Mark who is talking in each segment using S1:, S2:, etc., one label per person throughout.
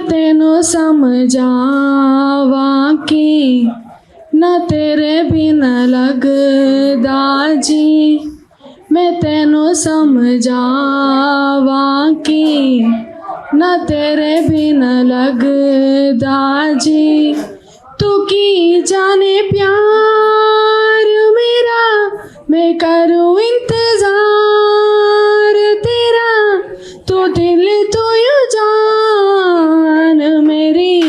S1: तेनू समझावा कि न तेरे बिना लगदा जी, मैं तेनू समझावा कि न तेरे बिना लगदा जी। तू की जाने प्यार मेरा, मैं करूँ इंतजार तेरा, तू दिल तू यू जान मेरी,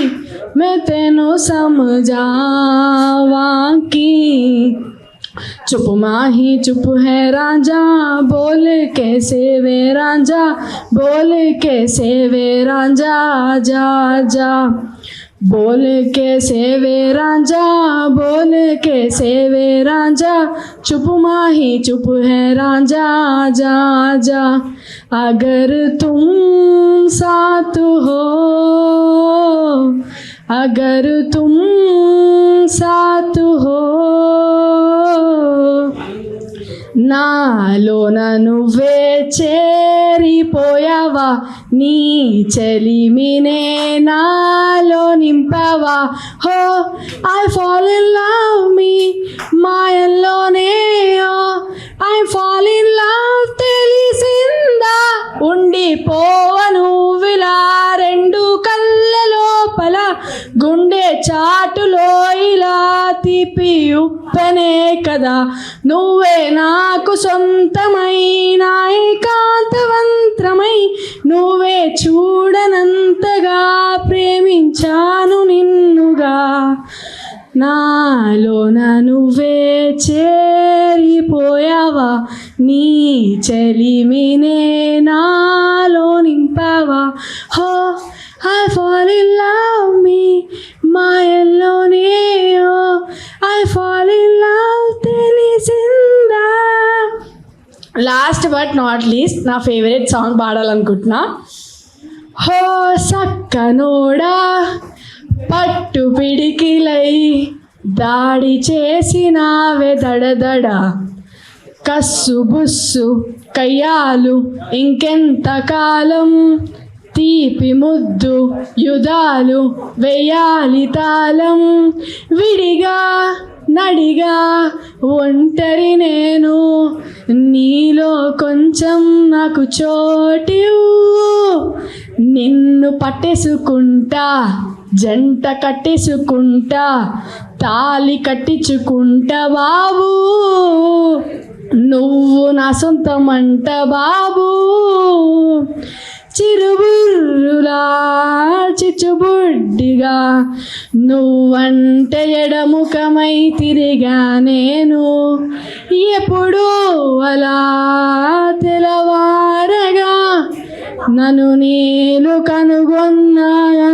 S1: मैं तेनू समझावा कि। चुप माही चुप है रांझा, बोल कैसे वे रांझा, बोल कैसे वे रांझा, जा जा बोल कैसे वे रांझा, बोल कैसे वे रांझा, चुप माही चुप है रांझा, जा जा। अगर तुम साथ हो, अगर तुम साथ हो, నాలోన నువ్వే చేరిపోయావా, నీ చెలిమినే నాలో నింపావా. Oh I fall in love మీ మాయల్లోనే, ఐ ఫాల్ ఇన్ లవ్ తెలిసిందా, ఉండిపోవను విలా రెండు కళ్ళ లోపల, గుండె చాటులో ఇలా తీపి ఉప్పెనే కదా, నువ్వే నాకు సొంతమైన ఏకాంతవంత్రమై, నువ్వే చూడనంతగా ప్రేమించాను నిన్నుగా. నాలోన నువ్వే చేరిపోయావా, నీ చెలిమినే నాలో నింపావా. Oh I fall in love మీ మాయల్లోనే, ఐ ఫాల్ ఇన్ లవ్ తెలిసిందా. లాస్ట్ బట్ నాట్ లీస్ట్ నా ఫేవరెట్ సాంగ్ పాడాలనుకుంటున్నా. హో సక్కనోడా పట్టు పిడికిలై దాడి చేసినావే దడదడ, కస్సు బుస్సు కయ్యాలు ఇంకెంత కాలం, తీపి ముద్దు యుధాలు వెయ్యాలి తాళం, విడిగా నడిగా ఒంటరి నేను, నీలో కొంచెం నాకు చోటివ్వు, నిన్ను పట్టేసుకుంటా జంట కట్టేసుకుంటా, తాళి కట్టించుకుంటా బాబు, నువ్వు నా సొంతమంట బాబు. చిరుబుర్రులా చిచ్చుబుడ్డిగా నువ్వంటే ఎడముఖమై తిరిగా నేను, ఎప్పుడూ అలా తెలవారగా నన్ను నేను కనుగొన్నాను,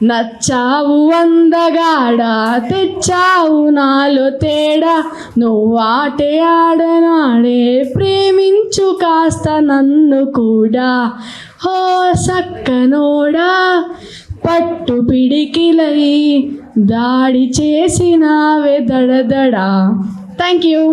S1: నచ్చావు అందగాడా తెచ్చావు నాలో తేడా, నువ్వాటే ఆడనాడే ప్రేమించు కాస్త నన్ను కూడా. హో సక్కనోడా పట్టు పిడికిలై దాడి చేసినావే దడదడా. Thank you.